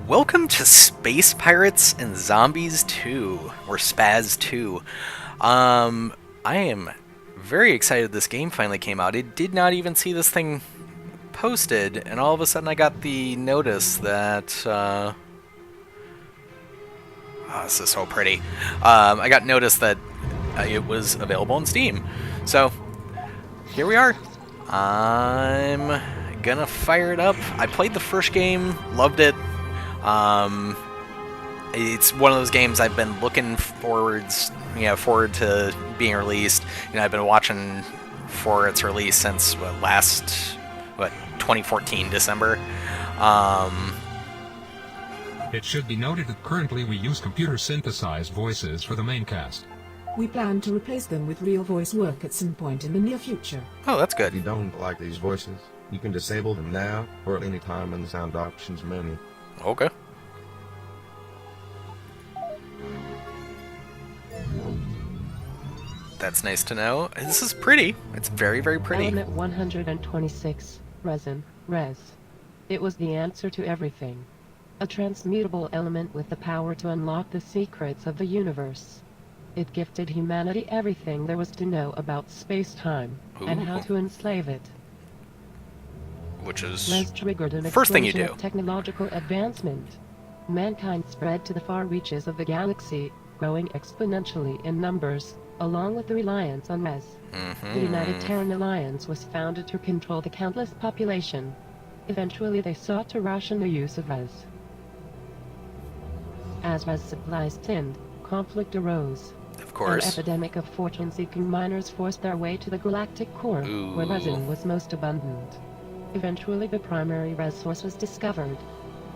Welcome to Space Pirates and Zombies 2, or SPAZ 2. I am very excited this game finally came out. I did not even see this thing posted, and all of a sudden I got the notice that, oh, this is so pretty. I got notice that it was available on Steam. So, here we are. I'm gonna fire it up. I played the first game, loved it. It's one of those games I've been looking forward to being released. I've been watching for its release since 2014 December. It should be noted that currently we use computer-synthesized voices for the main cast. We plan to replace them with real voice work at some point in the near future. Oh, that's good. If you don't like these voices, you can disable them now or at any time in the sound options menu. Okay. That's nice to know. This is pretty. It's very, very pretty. Element 126, resin, res. It was the answer to everything. A transmutable element with the power to unlock the secrets of the universe. It gifted humanity everything there was to know about space-time and how to enslave it. Which is Res triggered an first thing you explosion do. of technological advancement. Mankind spread to the far reaches of the galaxy, growing exponentially in numbers, along with the reliance on res. The United Terran Alliance was founded to control the countless population. Eventually they sought to ration the use of res. As res supplies thinned, conflict arose. Of course. An epidemic of fortune-seeking miners forced their way to the galactic core, where resin was most abundant. Eventually the primary res source was discovered.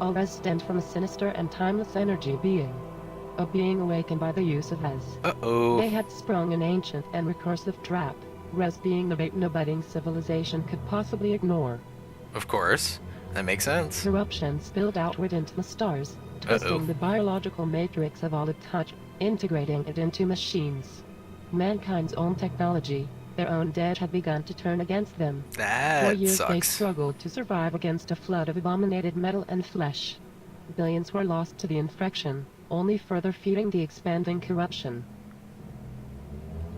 All res stemmed from a sinister and timeless energy being. A being awakened by the use of res. Uh-oh. They had sprung an ancient and recursive trap, res being the bait no budding civilization could possibly ignore. Of course. That makes sense. Corruption spilled outward into the stars, twisting the biological matrix of all it touched, integrating it into machines. Mankind's own technology, their own dead, had begun to turn against them. For That years they sucks. struggled to survive against a flood of abominated metal and flesh. Billions were lost to the infection, only further feeding the expanding corruption.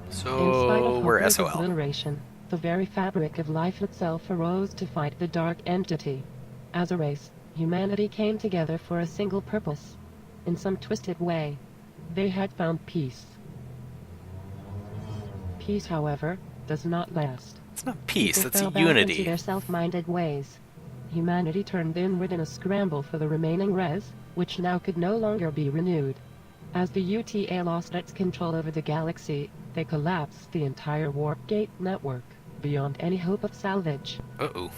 In spite So of we're hopeless SOL. obliteration, the very fabric of life itself arose to fight the dark entity. As a race, humanity came together for a single purpose. In some twisted way, they had found peace. Peace, however, does not last. It's not peace, People it's fell back into unity. their self-minded ways. Humanity turned inward in a scramble for the remaining res, which now could no longer be renewed. As the UTA lost its control over the galaxy, they collapsed the entire warp gate network, beyond any hope of salvage. Uh-oh.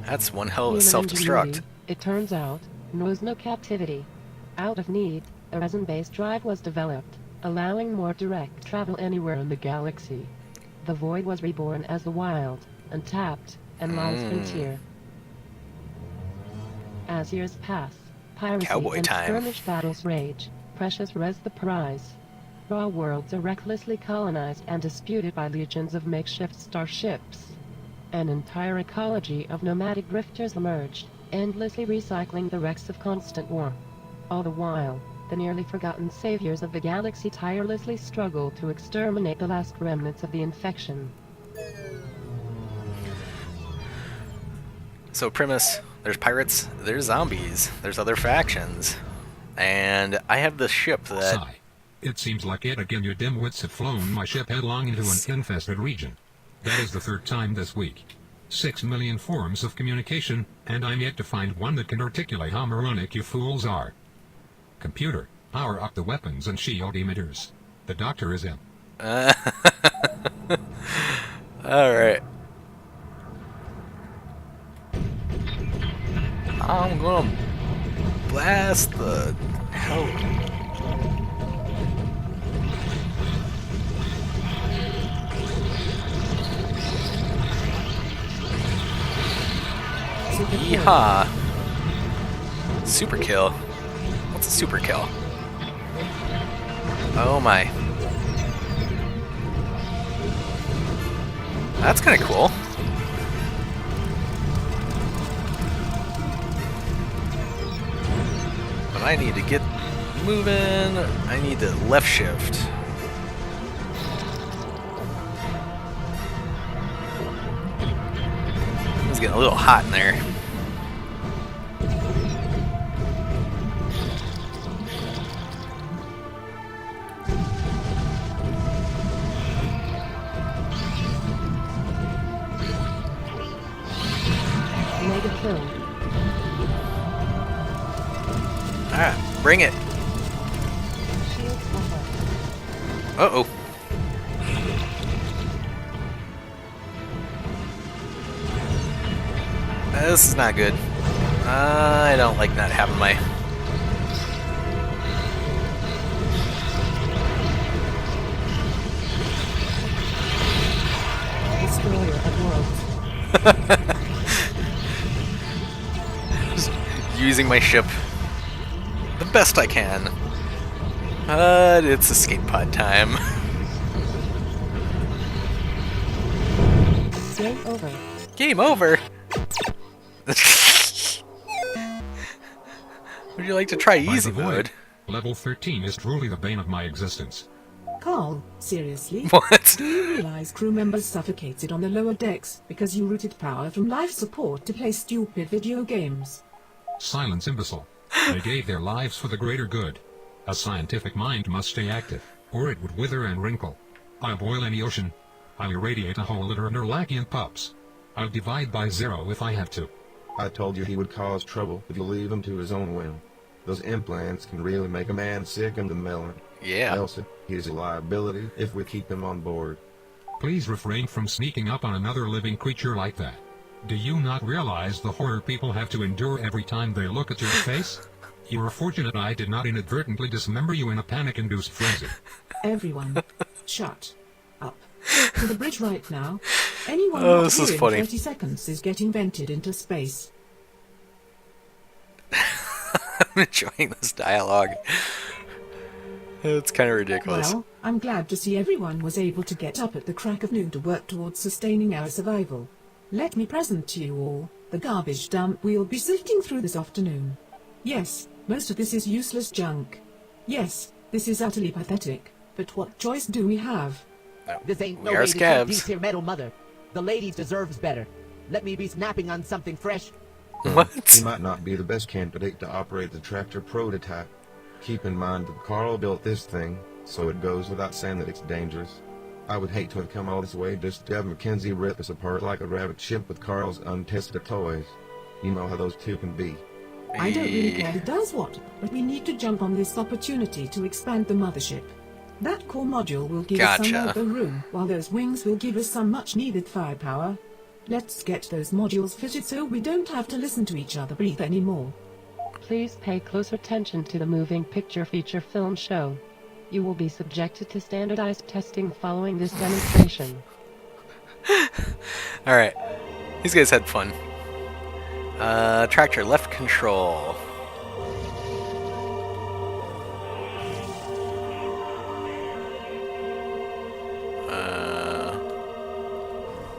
That's one hell of a Human self-destruct. ingenuity, it turns out, knows no captivity. Out of need, a resin-based drive was developed, allowing more direct travel anywhere in the galaxy. The void was reborn as the wild, untapped, and lawless frontier. As years pass, piracy Cowboy and time. skirmish battles rage, precious res the prize. Raw worlds are recklessly colonized and disputed by legions of makeshift starships. An entire ecology of nomadic drifters emerged, endlessly recycling the wrecks of constant war. All the while, the nearly forgotten saviors of the galaxy tirelessly struggle to exterminate the last remnants of the infection. So premise, there's pirates, there's zombies, there's other factions. And I have this ship that... Sigh. It seems like it again. You dimwits have flown my ship headlong into an infested region. That is the third time this week. 6 million forms of communication, and I'm yet to find one that can articulate how moronic you fools are. Computer, power up the weapons and shield emitters. The doctor is in. Alright. I'm gonna blast the hell. Yeehaw. Super kill. What's a super kill? Oh my. That's kind of cool. I need to get moving. I need to left shift. It's getting a little hot in there. Mega kill. Ah, bring it. Shields ahead. Uh-oh. This is not good. I don't like not having my... Destroyer of worlds. Just using my ship the best I can. But it's escape pod time. Game over. Game over! Would you like to try By easy the mode? void, level 13 is truly the bane of my existence. Carl, seriously? What? Do you realize crew members suffocated on the lower decks because you routed power from life support to play stupid video games? Silence, imbecile. They gave their lives for the greater good. A scientific mind must stay active, or it would wither and wrinkle. I'll boil any ocean. I'll irradiate a whole litter of Nerlacian pups. I'll divide by 0 if I have to. I told you he would cause trouble if you leave him to his own whim. Those implants can really make a man sick in the melon. Yeah. Elsa, he's a liability if we keep him on board. Please refrain from sneaking up on another living creature like that. Do you not realize the horror people have to endure every time they look at your face? You are fortunate I did not inadvertently dismember you in a panic-induced frenzy. Everyone, shut up. To the bridge right now. Anyone Oh, not this is here in funny. 30 seconds is getting vented into space. I'm enjoying this dialogue. It's kind of ridiculous. Well, I'm glad to see everyone was able to get up at the crack of noon to work towards sustaining our survival. Let me present to you all the garbage dump we'll be sifting through this afternoon. Yes, most of this is useless junk. Yes, this is utterly pathetic, but what choice do we have? This ain't We no are way to treat scabs. these here metal mother. The ladies deserves better. Let me be snapping on something fresh. What? He might not be the best candidate to operate the tractor prototype. Keep in mind that Carl built this thing, so it goes without saying that it's dangerous. I would hate to have come all this way just to have Mackenzie rip us apart like a rabbit chimp with Carl's untested toys. You know how those two can be. I don't really care who does what, but we need to jump on this opportunity to expand the mothership. That core module will give us some Gotcha. elbow room, while those wings will give us some much-needed firepower. Let's get those modules fitted so we don't have to listen to each other breathe anymore. Please pay close attention to the moving picture feature film show. You will be subjected to standardized testing following this demonstration. Alright. These guys had fun. Tractor left control.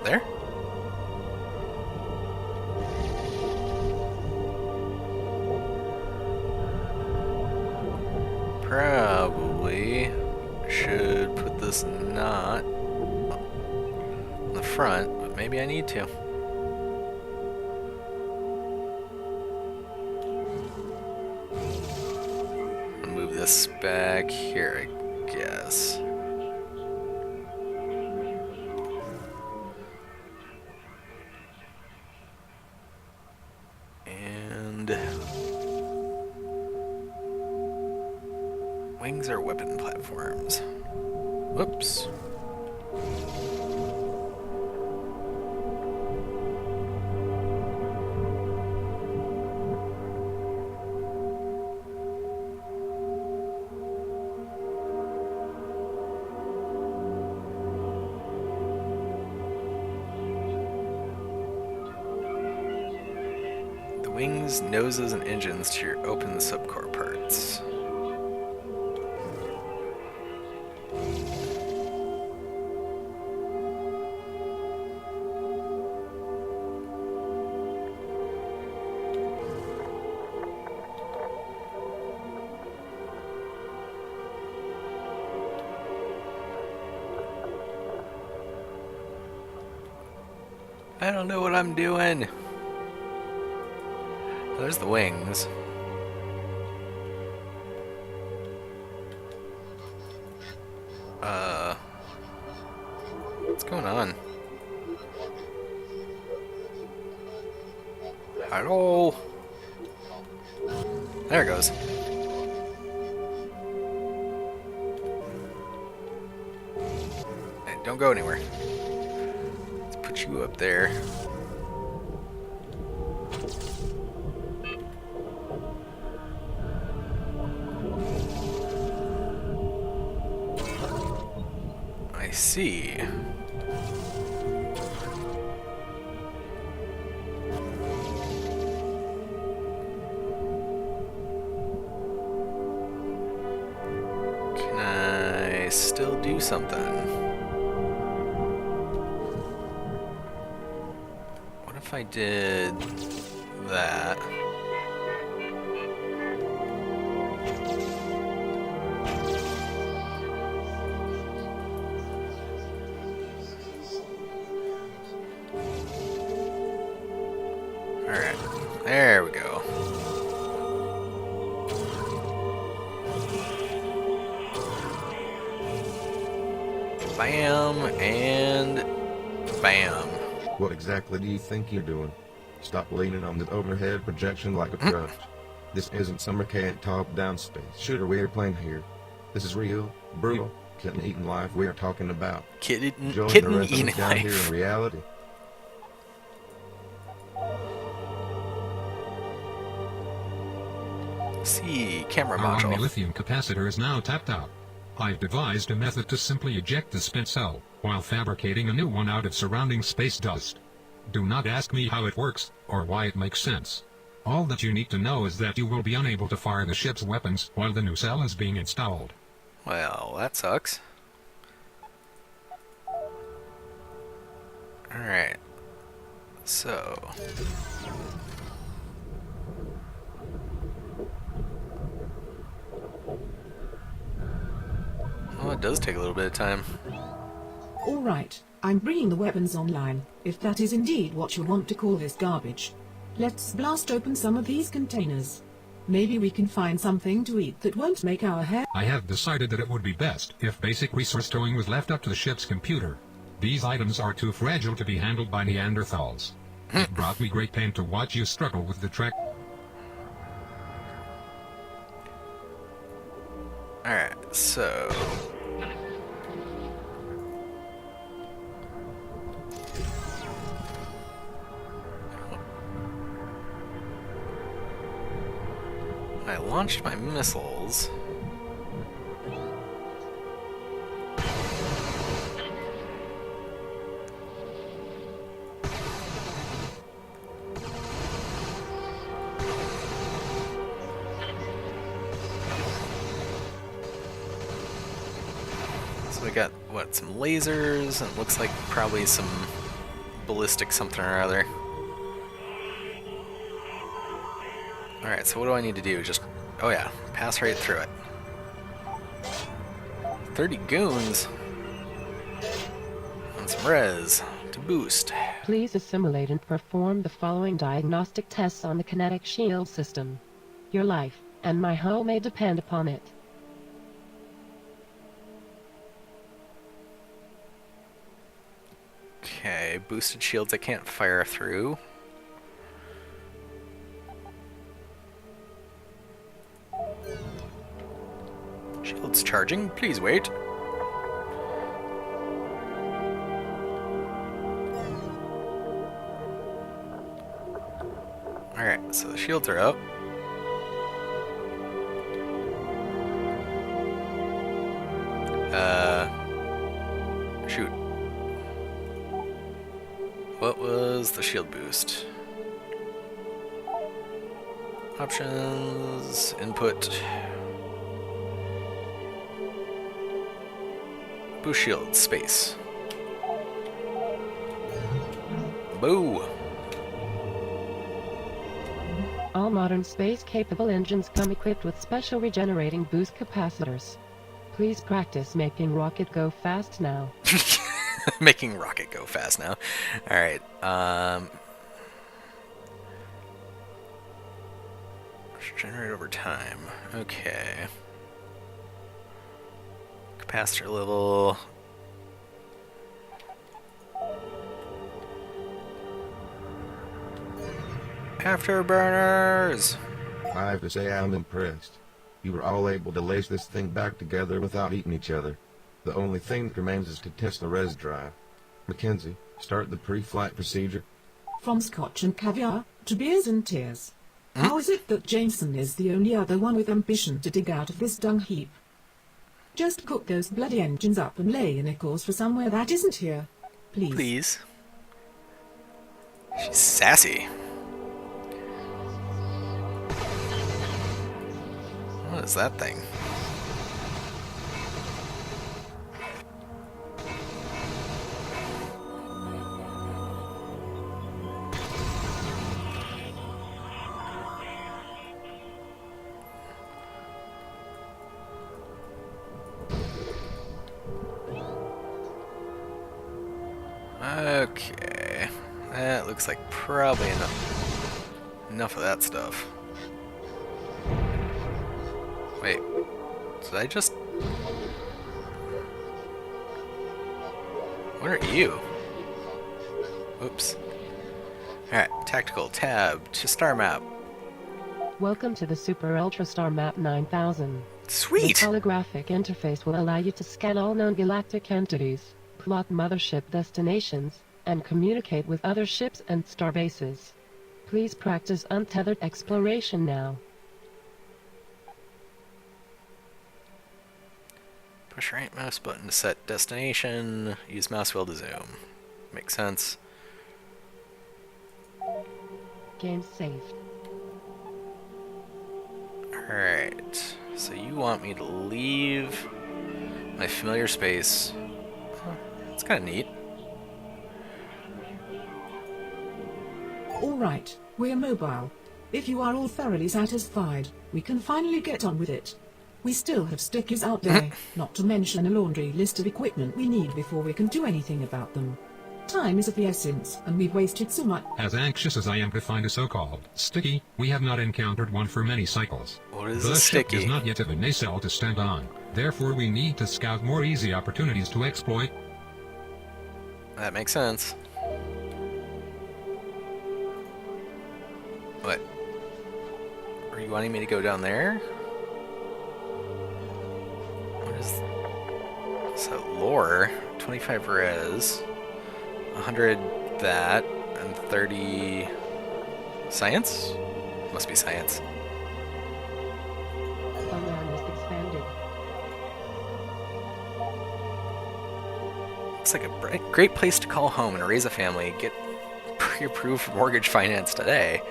There? Probably should put this not on the front, but maybe I need to. Move this back here, I guess. And wings are weapon platforms. Whoops. The wings, noses, and engines to your open subcore parts. I don't know what I'm doing. There's the wings. What's going on? Hello? There it goes. Hey, don't go anywhere. Let's put you up there. I see. Can I still do something? What if I did that? Alright, there we go. Bam, and bam. What exactly do you think you're doing? Stop leaning on the overhead projection like a crutch. This isn't some archaic top-down space shooter we are playing here. This is real, brutal, kitten-eating life we are talking about. Join the rest of Kitten-eating us down here life. in reality. See, camera Our module. lithium capacitor is now tapped out. I've devised a method to simply eject the spent cell, while fabricating a new one out of surrounding space dust. Do not ask me how it works, or why it makes sense. All that you need to know is that you will be unable to fire the ship's weapons while the new cell is being installed. Well, that sucks. Alright. So. Oh, it does take a little bit of time. All right, I'm bringing the weapons online, if that is indeed what you want to call this garbage. Let's blast open some of these containers. Maybe we can find something to eat that won't make our hair... I have decided that it would be best if basic resource storing was left up to the ship's computer. These items are too fragile to be handled by Neanderthals. It brought me great pain to watch you struggle with the track. Alright, so. I launched my missiles. So we got, what, some lasers, and it looks like probably some ballistic something or other. Alright, so what do I need to do? Just, oh yeah, pass right through it. 30 goons. And some res to boost. Please assimilate and perform the following diagnostic tests on the kinetic shield system. Your life and my hull may depend upon it. Okay, boosted shields I can't fire through. Shields charging, please wait. Alright, so the shields are up. Shoot. What was the shield boost? Options, input. Boost shield, space. Boo! All modern space-capable engines come equipped with special regenerating boost capacitors. Please practice making rocket go fast now. Making rocket go fast now. Alright, generate over time. Okay. Capacitor level. Afterburners! I have to say I'm impressed. You were all able to lace this thing back together without eating each other. The only thing that remains is to test the res drive. Mackenzie, start the pre-flight procedure. From scotch and caviar to beers and tears. How is it that Jameson is the only other one with ambition to dig out of this dung heap? Just cook those bloody engines up and lay in a course for somewhere that isn't here. Please. Please. She's sassy. What is that thing? Okay, that looks like probably enough of that stuff. Wait, did I just... What are you? Oops. Alright, tactical tab to star map. Welcome to the Super Ultra Star Map 9000. Sweet! The holographic interface will allow you to scan all known galactic entities, plot mothership destinations, and communicate with other ships and star bases. Please practice untethered exploration now. Push right mouse button to set destination. Use mouse wheel to zoom. Makes sense. Game saved. Alright, so you want me to leave my familiar space. Huh, it's kind of neat. All right, we're mobile. If you are all thoroughly satisfied, we can finally get on with it. We still have stickers out there, not to mention a laundry list of equipment we need before we can do anything about them. Time is of the essence, and we've wasted so much. As anxious as I am to find a so-called sticky, we have not encountered one for many cycles. What is The a ship sticky? is not yet of a nacelle to stand on. Therefore, we need to scout more easy opportunities to exploit. That makes sense. What? Are you wanting me to go down there? What is that? Lore? 25 res, 100 that, and 30 science? Must be science. Awareness expanded. Looks like a great place to call home and raise a family. Get pre-approved mortgage finance today.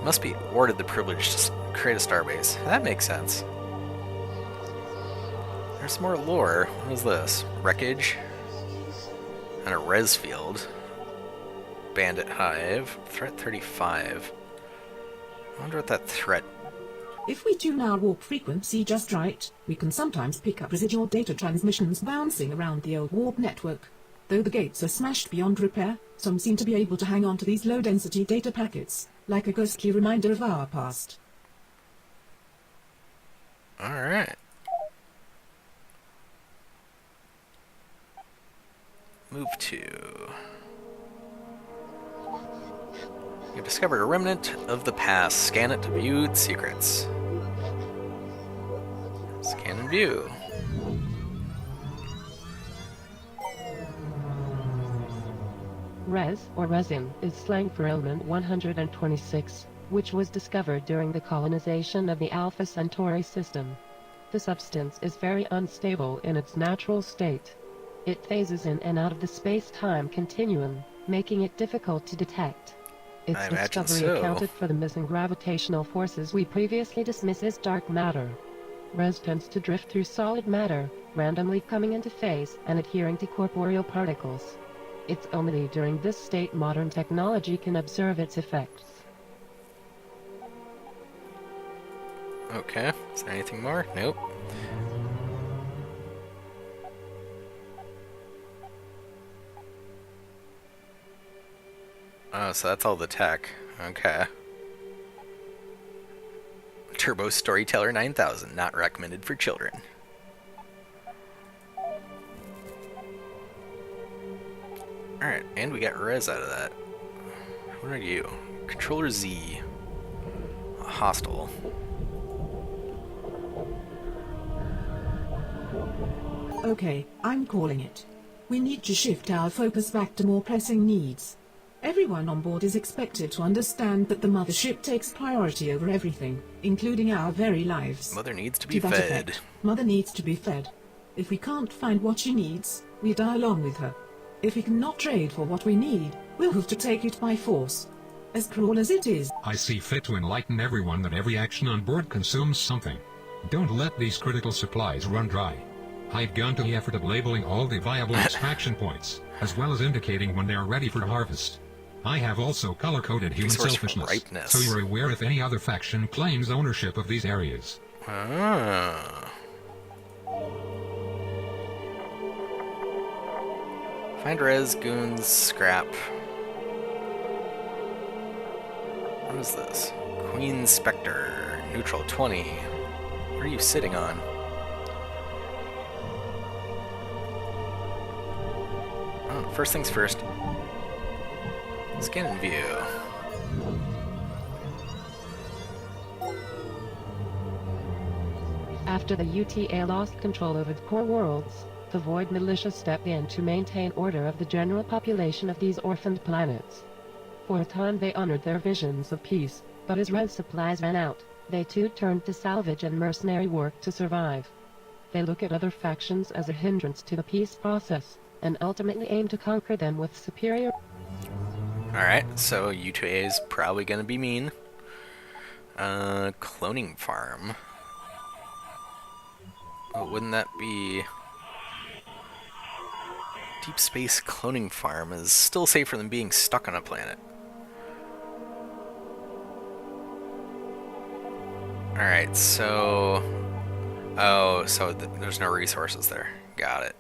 Must be awarded the privilege to create a starbase. That makes sense. There's more lore. What is this? Wreckage? And a res field. Bandit hive. Threat 35. I wonder what that threat... If we tune our warp frequency just right, we can sometimes pick up residual data transmissions bouncing around the old warp network. Though the gates are smashed beyond repair, some seem to be able to hang on to these low-density data packets, like a ghostly reminder of our past. Alright. Move to... You've discovered a remnant of the past. Scan it to view its secrets. Scan and view. Res, or resin, is slang for element 126, which was discovered during the colonization of the Alpha Centauri system. The substance is very unstable in its natural state. It phases in and out of the space-time continuum, making it difficult to detect. Its I imagine discovery so. accounted for the missing gravitational forces we previously dismissed as dark matter. Res tends to drift through solid matter, randomly coming into phase and adhering to corporeal particles. It's only during this state modern technology can observe its effects. Okay. Is there anything more? Nope. Oh, so that's all the tech. Okay. Turbo Storyteller 9000, not recommended for children. Alright, and we got res out of that. What are you? Controller Z. Hostile. Okay, I'm calling it. We need to shift our focus back to more pressing needs. Everyone on board is expected to understand that the mothership takes priority over everything, including our very lives. Mother needs to be To that fed. effect, Mother needs to be fed. If we can't find what she needs, we die along with her. If we cannot trade for what we need, we'll have to take it by force. As cruel as it is. I see fit to enlighten everyone that every action on board consumes something. Don't let these critical supplies run dry. I've gone to the effort of labeling all the viable extraction points, as well as indicating when they are ready for harvest. I have also color-coded human Resource selfishness, ripeness. so you're aware if any other faction claims ownership of these areas. Ah. Find res, goons, scrap. What is this? Queen Spectre, neutral 20. What are you sitting on? Oh, first things first. Scan and view. After the UTA lost control over the core worlds, the Void Militia stepped in to maintain order of the general population of these orphaned planets. For a time they honored their visions of peace, but as res supplies ran out, they too turned to salvage and mercenary work to survive. They look at other factions as a hindrance to the peace process, and ultimately aim to conquer them with superior... Alright, so U2A is probably going to be mean. Cloning farm. Oh, wouldn't that be... Deep space cloning farm is still safer than being stuck on a planet. Alright, so... Oh, so there's no resources there. Got it.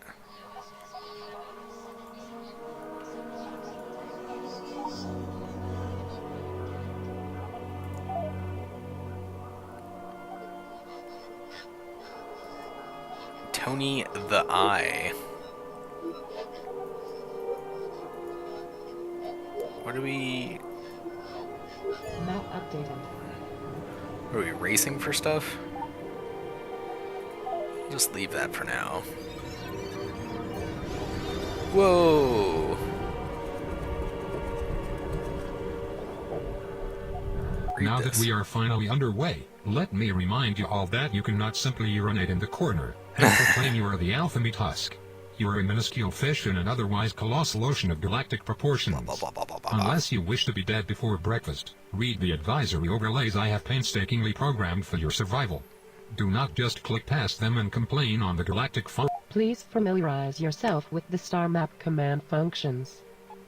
Tony the Eye. What do we... Map updated. Are we racing for stuff? Just leave that for now. Whoa! Now that we are finally underway, let me remind you all that you cannot simply urinate in the corner and proclaim you are the Alpha Meat Husk. You are a minuscule fish in an otherwise colossal ocean of galactic proportions. Unless you wish to be dead before breakfast, read the advisory overlays I have painstakingly programmed for your survival. Do not just click past them and complain on the galactic phone. Please familiarize yourself with the star map command functions.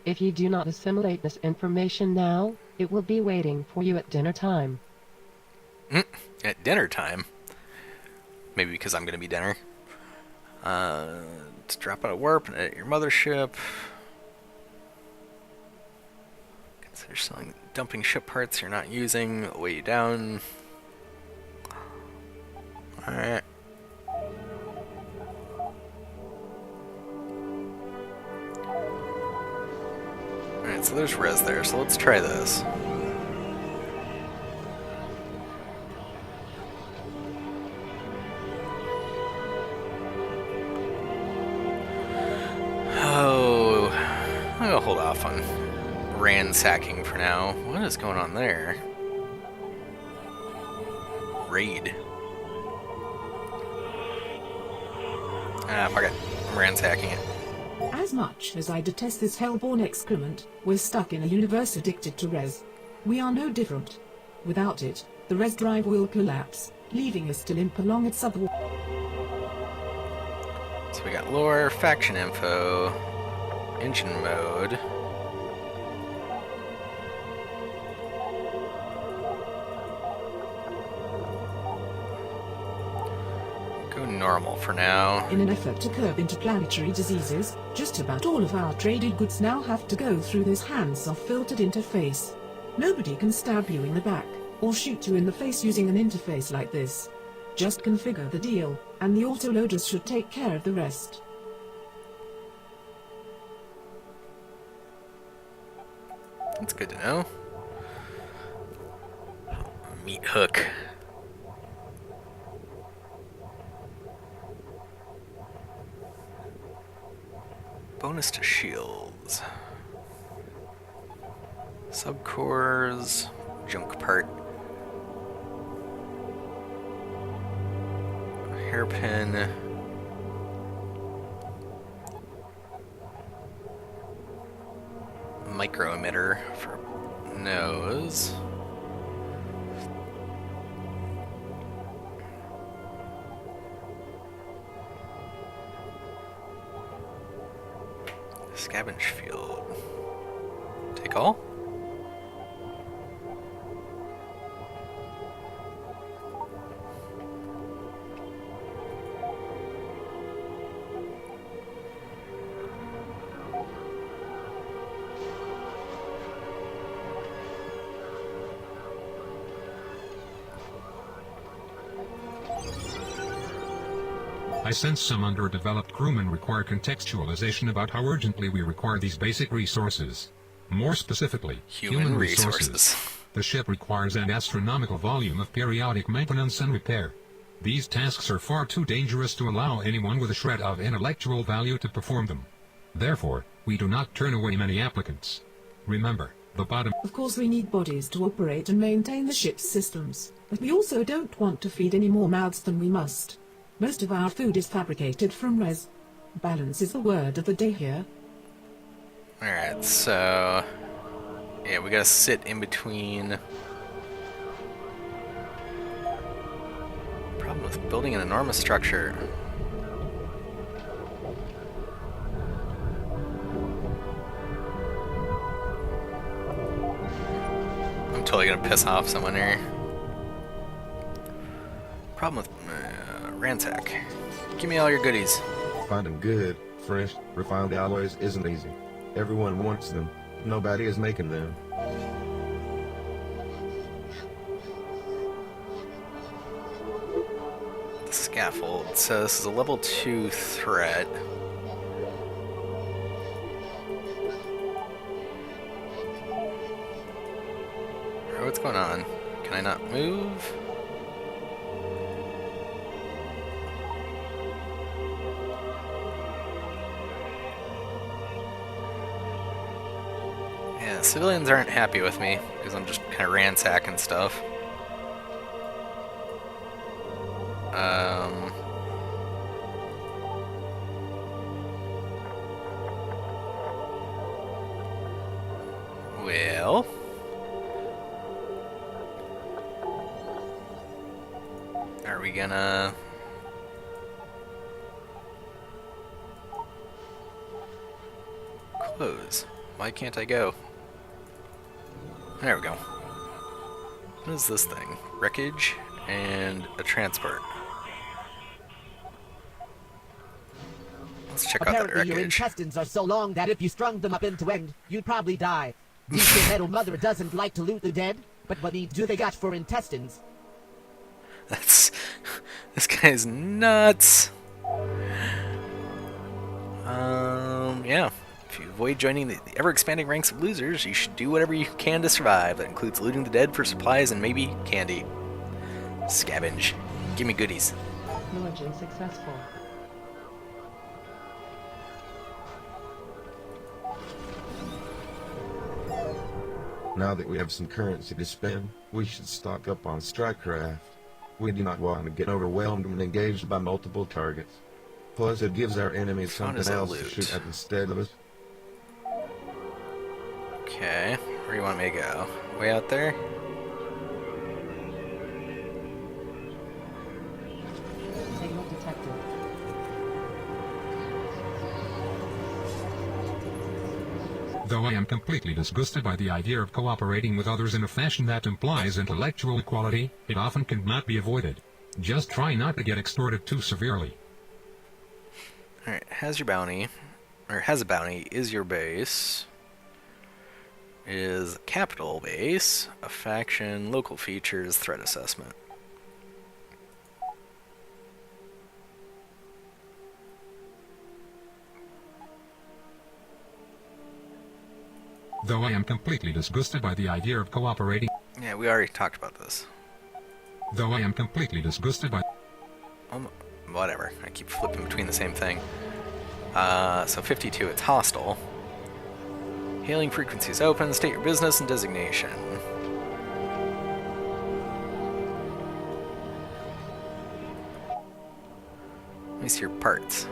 If you do not assimilate this information now, it will be waiting for you at dinner time. At dinner time? Maybe because I'm going to be dinner. Let's drop out of warp and edit your mothership. Consider selling, dumping ship parts you're not using. Weigh you down. Alright. Alright, so there's res there, so let's try this. Oh, I'll hold off on ransacking for now. What is going on there? Raid. Ah, fuck it. I'm ransacking it. As much as I detest this hellborn excrement, we're stuck in a universe addicted to res. We are no different. Without it, the res drive will collapse, leaving us to limp along its subway. So we got lore, faction info, engine mode. Go normal for now. In an effort to curb interplanetary diseases, just about all of our traded goods now have to go through this hands-off filtered interface. Nobody can stab you in the back, or shoot you in the face using an interface like this. Just configure the deal, and the autoloaders should take care of the rest. That's good to know. Meat hook. Bonus to shields. Subcores. Junk part. Hairpin. Micro emitter for nose. Scavenge field. Take all? I sense some underdeveloped crewmen require contextualization about how urgently we require these basic resources. More specifically, Human resources. The ship requires an astronomical volume of periodic maintenance and repair. These tasks are far too dangerous to allow anyone with a shred of intellectual value to perform them. Therefore, we do not turn away many applicants. Remember, the bottom... Of course we need bodies to operate and maintain the ship's systems, but we also don't want to feed any more mouths than we must. Most of our food is fabricated from res. Balance is the word of the day here. Alright, so... yeah, we gotta sit in between... Problem with building an enormous structure. I'm totally gonna piss off someone here. Problem with... ransack. Give me all your goodies. Finding good, fresh, refined alloys isn't easy. Everyone wants them. Nobody is making them. The scaffold. So this is a level 2 threat. Alright, what's going on? Can I not move? Yeah, civilians aren't happy with me because I'm just kind of ransacking stuff. Well, are we gonna... close? Why can't I go? There we go. What is this thing? Wreckage and a transport. Let's check out that Apparently your wreckage. intestines are so long that if you strung them up end to end, you'd probably die. Decent metal mother doesn't like to loot the dead, but what needs do they got for intestines? That's... this guy's nuts. Yeah. If you avoid joining the ever-expanding ranks of losers, you should do whatever you can to survive. That includes looting the dead for supplies and maybe candy. Scavenge. Give me goodies. Pillaging successful. Now that we have some currency to spend, we should stock up on strike craft. We do not want to get overwhelmed when engaged by multiple targets. Plus, it gives our enemies Found something as a else to loot. shoot at instead of us. Okay. Where do you want me to go? Way out there? Signal detected. Though I am completely disgusted by the idea of cooperating with others in a fashion that implies intellectual equality, it often cannot be avoided. Just try not to get extorted too severely. Alright, has your bounty, or has a bounty, is your base, is capital base, a faction, local features, threat assessment. Though I am completely disgusted by the idea of cooperating. Yeah, we already talked about this. Though I am completely disgusted by. Whatever, I keep flipping between the same thing. So 52, it's hostile. Hailing frequencies open, state your business and designation. Let me see your parts.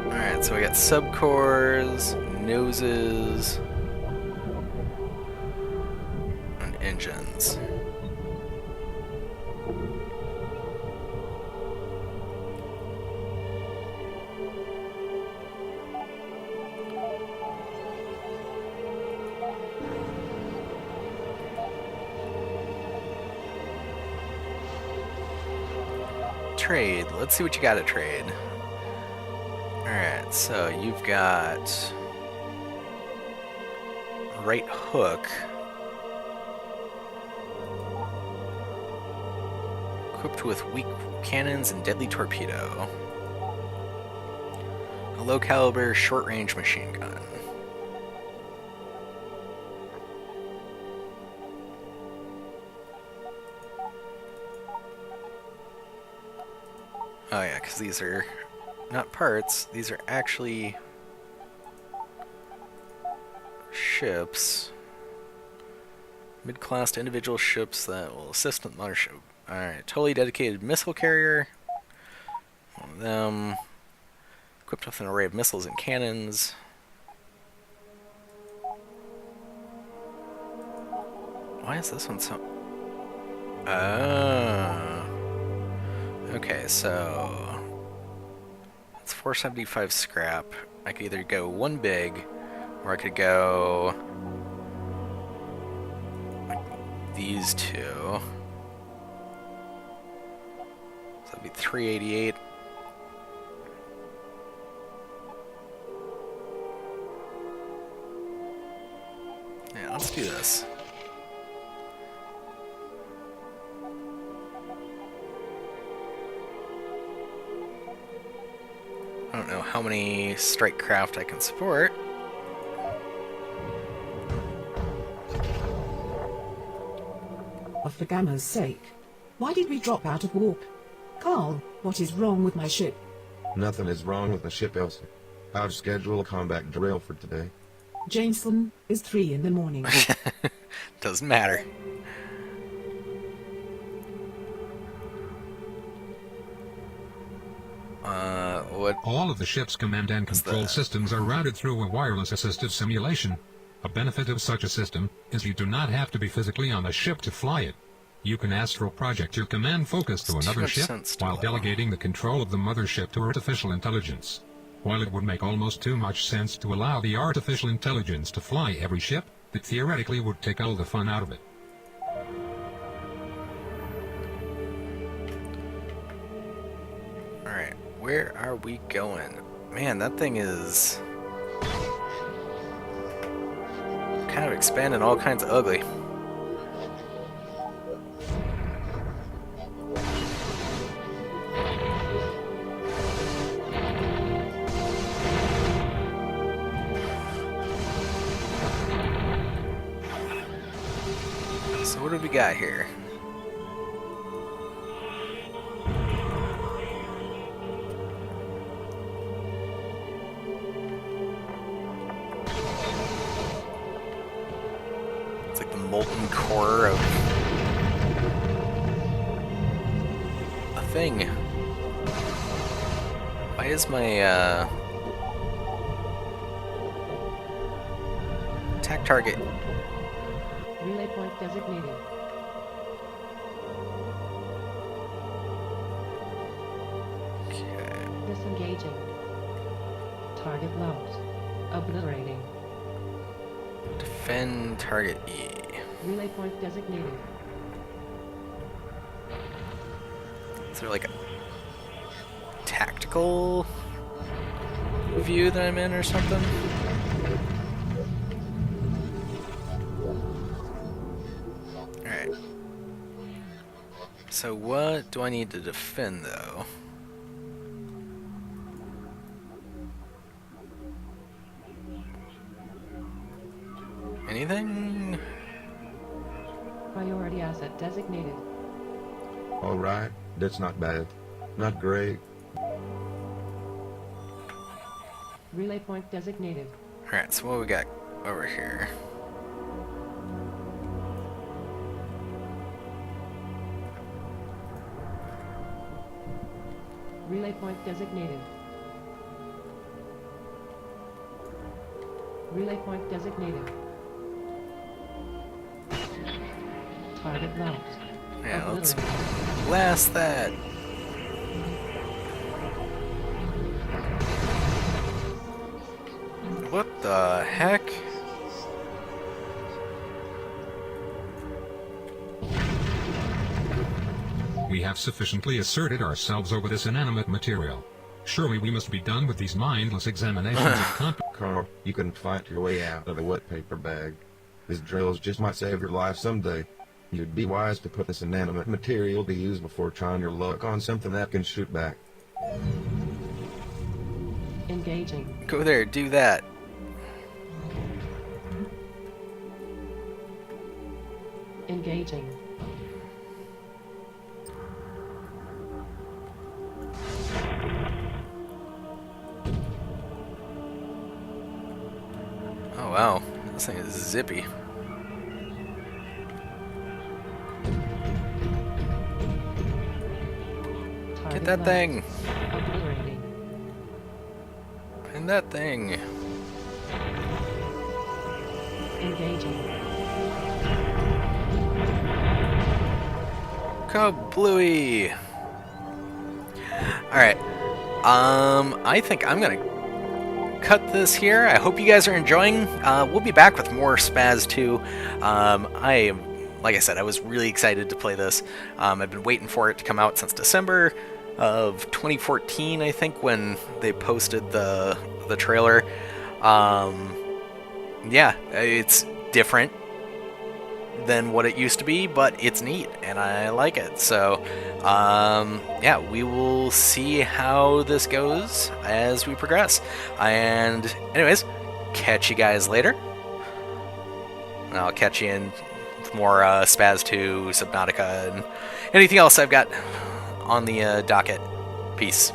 Alright, so we got subcores, noses, and engines. Trade. Let's see what you got to trade. Alright, so you've got right hook. Equipped with weak cannons and deadly torpedo. A low caliber short range machine gun. Oh yeah, because these are not parts, these are actually ships. Mid-class individual ships that will assist in the mothership. Alright, totally dedicated missile carrier. One of them. Equipped with an array of missiles and cannons. Why is this one so... Oh. Okay, so it's 475 scrap. I could either go one big, or I could go like these two. So that'd be 388. Yeah, let's do this. I don't know how many strike craft I can support. For Gamma's sake. Why did we drop out of warp? Carl, what is wrong with my ship? Nothing is wrong with the ship, Elsa. I'll schedule a combat drill for today. Jameson is 3 in the morning. Doesn't matter. What? All of the ship's command and control systems are routed through a wireless assisted simulation. A benefit of such a system is you do not have to be physically on the ship to fly it. You can astral project your command focus to another ship while delegating the control of the mothership to artificial intelligence. While it would make almost too much sense to allow the artificial intelligence to fly every ship, it theoretically would take all the fun out of it. Alright, where are we going? Man, that thing is kind of expanding all kinds of ugly. So what do we got here? It's like the molten core of a thing. Why is my attack target? Relay point designated. Okay. Disengaging. Target locked. Obliterating. Defend target E. Relay point designated. Is there like a tactical view that I'm in or something? Alright. So what do I need to defend, though? Anything? Priority asset designated. Alright, that's not bad. Not great. Relay point designated. Alright, so what we got over here? Relay point designated. Relay point designated. Target locked. Yeah, let's Obliterated. blast that. What the heck? We have sufficiently asserted ourselves over this inanimate material. Surely we must be done with these mindless examinations of content. Carl, you can fight your way out of a wet paper bag. These drills just might save your life someday. You'd be wise to put this inanimate material to use before trying your luck on something that can shoot back. Engaging. Go there, do that. Engaging. Oh wow, this thing is zippy. Get Target that locked. thing! Obliterating. Find that thing! Engaging. Kablooey! Alright. I think I'm gonna cut this here. I hope you guys are enjoying. We'll be back with more SPAZ 2. Like I said, I was really excited to play this. I've been waiting for it to come out since December of 2014, I think, when they posted the trailer. Yeah, it's different than what it used to be, but it's neat and I like it. So yeah, we will see how this goes as we progress. And anyways, catch you guys later. And I'll catch you in more SPAZ 2, Subnautica, and anything else I've got on the docket. Peace.